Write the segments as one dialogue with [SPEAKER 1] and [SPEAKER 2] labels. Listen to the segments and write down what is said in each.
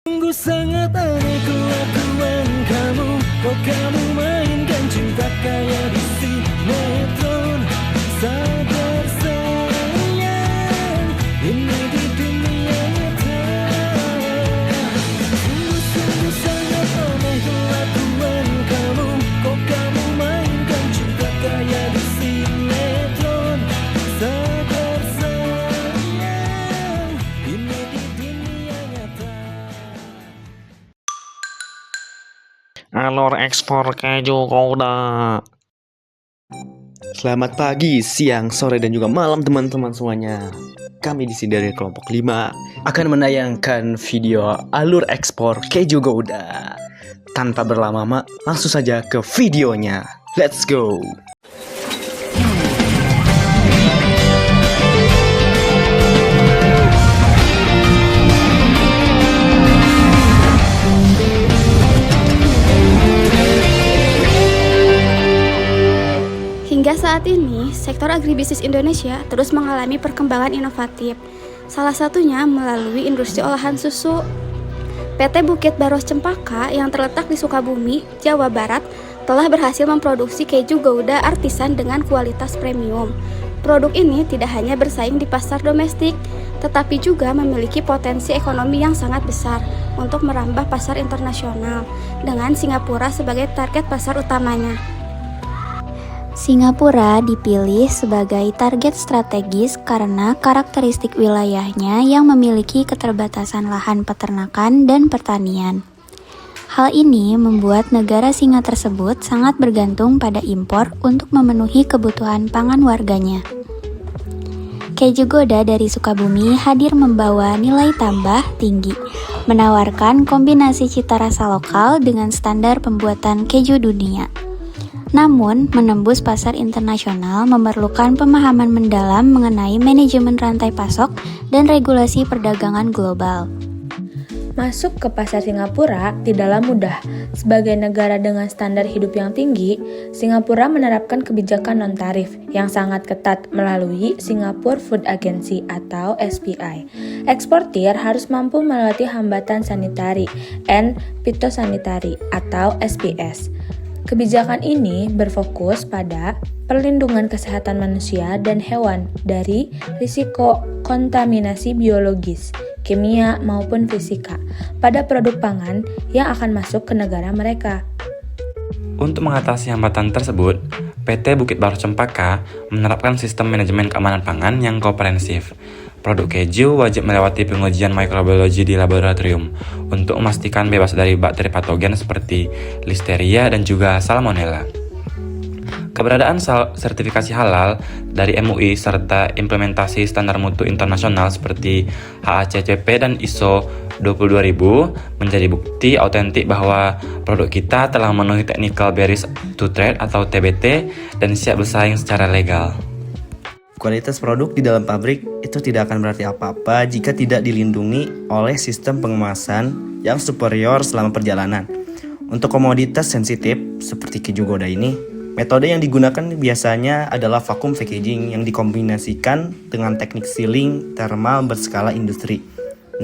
[SPEAKER 1] Sungguh sangat aneh kelakuan kamu. Kok kamu mainkan cinta kayak di sinetron. Sadar sayang, ini di dunia nyata. Sungguh sangat aneh kelakuan kamu. Kok kamu mainkan cinta kayak di sinetron. Sadar sayang, ini di dunia nyata.
[SPEAKER 2] Alur ekspor keju Gouda.
[SPEAKER 3] Selamat pagi, siang, sore, dan juga malam teman-teman semuanya. Kami di sini dari kelompok 5 akan menayangkan video alur ekspor keju Gouda. Tanpa berlama-lama, langsung saja ke videonya. Let's go!
[SPEAKER 4] Hingga saat ini, sektor agribisnis Indonesia terus mengalami perkembangan inovatif. Salah satunya melalui industri olahan susu. PT Bukit Baros Cempaka yang terletak di Sukabumi, Jawa Barat, telah berhasil memproduksi keju Gouda artisan dengan kualitas premium. Produk ini tidak hanya bersaing di pasar domestik, tetapi juga memiliki potensi ekonomi yang sangat besar untuk merambah pasar internasional, dengan Singapura sebagai target pasar utamanya.
[SPEAKER 5] Singapura dipilih sebagai target strategis karena karakteristik wilayahnya yang memiliki keterbatasan lahan peternakan dan pertanian. Hal ini membuat negara singa tersebut sangat bergantung pada impor untuk memenuhi kebutuhan pangan warganya. Keju Gouda dari Sukabumi hadir membawa nilai tambah tinggi, menawarkan kombinasi cita rasa lokal dengan standar pembuatan keju dunia. Namun, menembus pasar internasional memerlukan pemahaman mendalam mengenai manajemen rantai pasok dan regulasi perdagangan global.
[SPEAKER 6] Masuk ke pasar Singapura tidaklah mudah. Sebagai negara dengan standar hidup yang tinggi, Singapura menerapkan kebijakan non-tarif yang sangat ketat melalui Singapore Food Agency atau SPI. Eksportir harus mampu melewati hambatan sanitari and phytosanitary atau SPS. Kebijakan ini berfokus pada perlindungan kesehatan manusia dan hewan dari risiko kontaminasi biologis, kimia maupun fisika pada produk pangan yang akan masuk ke negara mereka.
[SPEAKER 7] Untuk mengatasi hambatan tersebut, PT Bukit Baros Cempaka menerapkan sistem manajemen keamanan pangan yang komprehensif. Produk keju wajib melewati pengujian mikrobiologi di laboratorium untuk memastikan bebas dari bakteri patogen seperti Listeria dan juga Salmonella. Keberadaan sertifikasi halal dari MUI serta implementasi standar mutu internasional seperti HACCP dan ISO 22000 menjadi bukti autentik bahwa produk kita telah memenuhi Technical Barriers to Trade atau TBT dan siap bersaing secara legal.
[SPEAKER 3] Kualitas produk di dalam pabrik itu tidak akan berarti apa-apa jika tidak dilindungi oleh sistem pengemasan yang superior selama perjalanan. Untuk komoditas sensitif seperti keju Gouda ini, metode yang digunakan biasanya adalah vacuum packaging yang dikombinasikan dengan teknik sealing thermal berskala industri.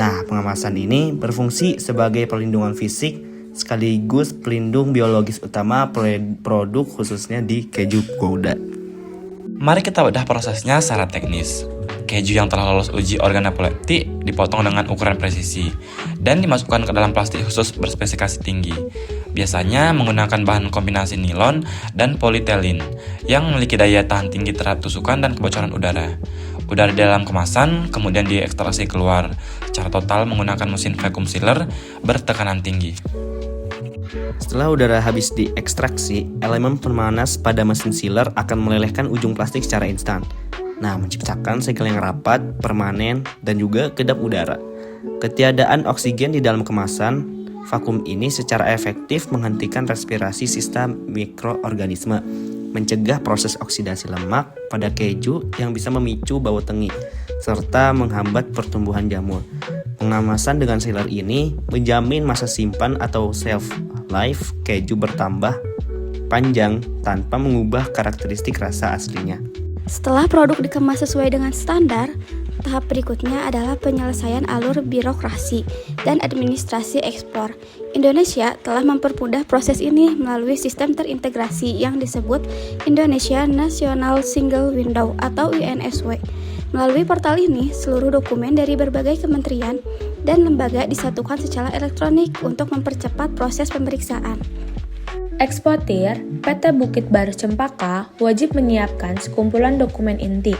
[SPEAKER 3] Nah, pengemasan ini berfungsi sebagai perlindungan fisik sekaligus pelindung biologis utama produk khususnya di keju Gouda.
[SPEAKER 7] Mari kita bedah prosesnya secara teknis. Keju yang telah lolos uji organoleptik dipotong dengan ukuran presisi dan dimasukkan ke dalam plastik khusus berspesifikasi tinggi. Biasanya menggunakan bahan kombinasi nilon dan polietilin yang memiliki daya tahan tinggi terhadap tusukan dan kebocoran udara. Udara di dalam kemasan kemudian diekstraksi keluar secara total menggunakan mesin vacuum sealer bertekanan tinggi.
[SPEAKER 3] Setelah udara habis diekstraksi, elemen pemanas pada mesin sealer akan melelehkan ujung plastik secara instan. Nah, menciptakan segel yang rapat, permanen, dan juga kedap udara. Ketiadaan oksigen di dalam kemasan, vakum ini secara efektif menghentikan respirasi sisa mikroorganisme, mencegah proses oksidasi lemak pada keju yang bisa memicu bau tengik, serta menghambat pertumbuhan jamur. Pengemasan dengan sealer ini menjamin masa simpan atau shelf life keju bertambah panjang tanpa mengubah karakteristik rasa aslinya.
[SPEAKER 4] Setelah produk dikemas sesuai dengan standar, tahap berikutnya adalah penyelesaian alur birokrasi dan administrasi ekspor. Indonesia telah mempermudah proses ini melalui sistem terintegrasi yang disebut Indonesia National Single Window atau INSW. Melalui portal ini, seluruh dokumen dari berbagai kementerian dan lembaga disatukan secara elektronik untuk mempercepat proses pemeriksaan.
[SPEAKER 6] Eksportir PT Bukit Baru Cempaka wajib menyiapkan sekumpulan dokumen inti.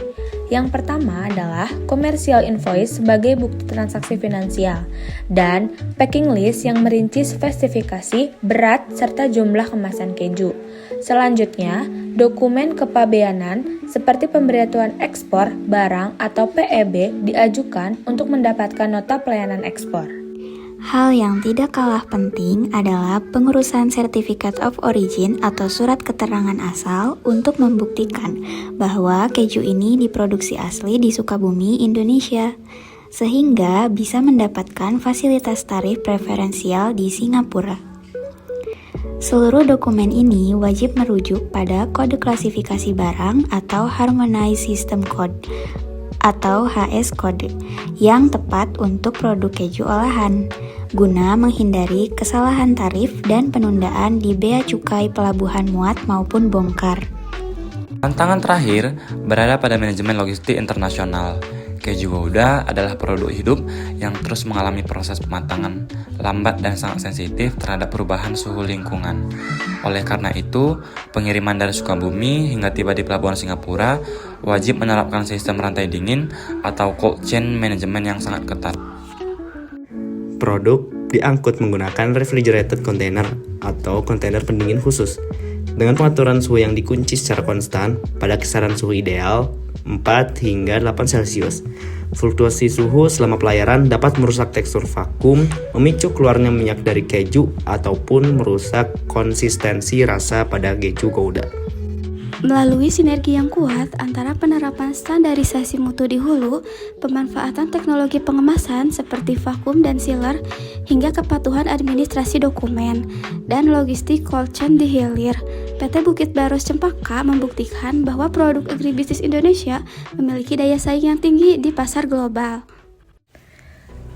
[SPEAKER 6] Yang pertama adalah commercial invoice sebagai bukti transaksi finansial dan packing list yang merinci spesifikasi, berat, serta jumlah kemasan keju. Selanjutnya, dokumen kepabeanan seperti pemberitahuan ekspor, barang, atau PEB diajukan untuk mendapatkan nota pelayanan ekspor.
[SPEAKER 5] Hal yang tidak kalah penting adalah pengurusan Certificate of Origin atau surat keterangan asal untuk membuktikan bahwa keju ini diproduksi asli di Sukabumi, Indonesia, sehingga bisa mendapatkan fasilitas tarif preferensial di Singapura. Seluruh dokumen ini wajib merujuk pada kode klasifikasi barang atau Harmonized System Code atau HS Code yang tepat untuk produk keju olahan, guna menghindari kesalahan tarif dan penundaan di bea cukai pelabuhan muat maupun bongkar.
[SPEAKER 7] Tantangan terakhir berada pada manajemen logistik internasional. Keju Gouda adalah produk hidup yang terus mengalami proses pematangan lambat dan sangat sensitif terhadap perubahan suhu lingkungan. Oleh karena itu, pengiriman dari Sukabumi hingga tiba di pelabuhan Singapura wajib menerapkan sistem rantai dingin atau cold chain management yang sangat ketat.
[SPEAKER 3] Produk diangkut menggunakan refrigerated container atau kontainer pendingin khusus dengan pengaturan suhu yang dikunci secara konstan pada kisaran suhu ideal 4 hingga 8 Celcius. Fluktuasi suhu selama pelayaran dapat merusak tekstur vakum, memicu keluarnya minyak dari keju, ataupun merusak konsistensi rasa pada keju Gouda.
[SPEAKER 4] Melalui sinergi yang kuat antara penerapan standarisasi mutu di hulu, pemanfaatan teknologi pengemasan seperti vakum dan sealer, hingga kepatuhan administrasi dokumen, dan logistik cold chain di hilir, PT Bukit Baru Cempaka membuktikan bahwa produk agribisnis Indonesia memiliki daya saing yang tinggi di pasar global.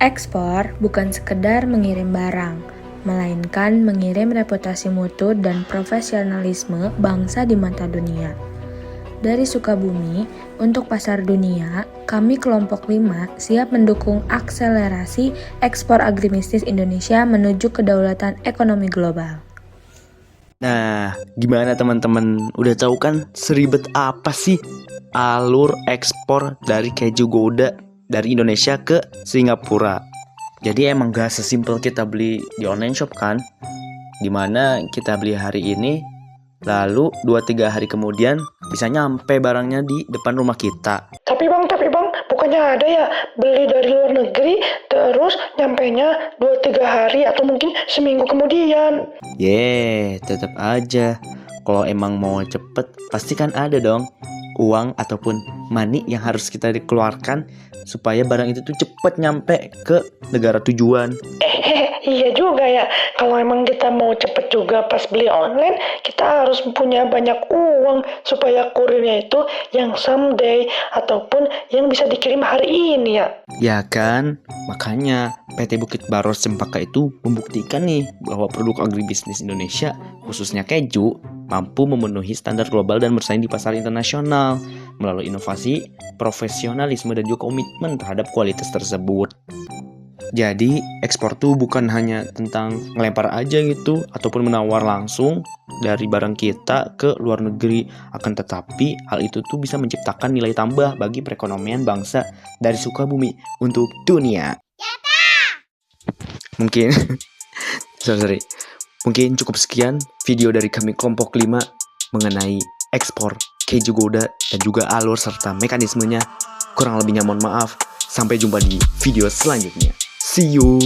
[SPEAKER 6] Ekspor bukan sekedar mengirim barang, melainkan mengirim reputasi mutu dan profesionalisme bangsa di mata dunia. Dari Sukabumi, untuk pasar dunia, kami kelompok 5 siap mendukung akselerasi ekspor agribisnis Indonesia menuju kedaulatan ekonomi global.
[SPEAKER 8] Nah, gimana teman-teman? Udah tahu kan seribet apa sih alur ekspor dari keju Gouda dari Indonesia ke Singapura? Jadi emang gak sesimpel kita beli di online shop kan, dimana kita beli hari ini, lalu 2-3 hari kemudian bisa nyampe barangnya di depan rumah kita.
[SPEAKER 9] Tapi bang, bukannya ada ya beli dari luar negeri, terus nyampenya 2-3 hari atau mungkin seminggu kemudian?
[SPEAKER 8] Tetap aja, kalau emang mau cepet, pasti kan ada dong uang ataupun money yang harus kita dikeluarkan supaya barang itu tuh cepet nyampe ke negara tujuan.
[SPEAKER 9] Iya juga ya. Kalau emang kita mau cepet juga pas beli online, kita harus punya banyak uang supaya kurirnya itu yang someday ataupun yang bisa dikirim hari ini ya.
[SPEAKER 8] Ya kan, makanya PT Bukit Baru Cempaka itu membuktikan nih bahwa produk agribisnis Indonesia, khususnya keju, mampu memenuhi standar global dan bersaing di pasar internasional melalui inovasi, profesionalisme, dan juga komitmen terhadap kualitas tersebut. Jadi, ekspor tuh bukan hanya tentang ngelempar aja gitu, ataupun menawar langsung dari barang kita ke luar negeri. Akan tetapi, hal itu tuh bisa menciptakan nilai tambah bagi perekonomian bangsa dari Sukabumi untuk dunia. Mungkin, sorry. Mungkin cukup sekian video dari kami kelompok 5 mengenai ekspor keju Gouda dan juga alur serta mekanismenya. Kurang lebihnya mohon maaf. Sampai jumpa di video selanjutnya. See you.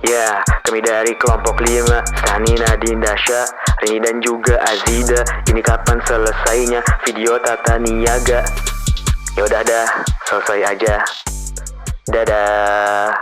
[SPEAKER 3] Ya, kami dari kelompok 5, Sani, Nadine, Dasha, Rini dan juga Azida. Ini kapan selesainya video Tata Niaga? Yaudah dah, selesai aja. Dadah.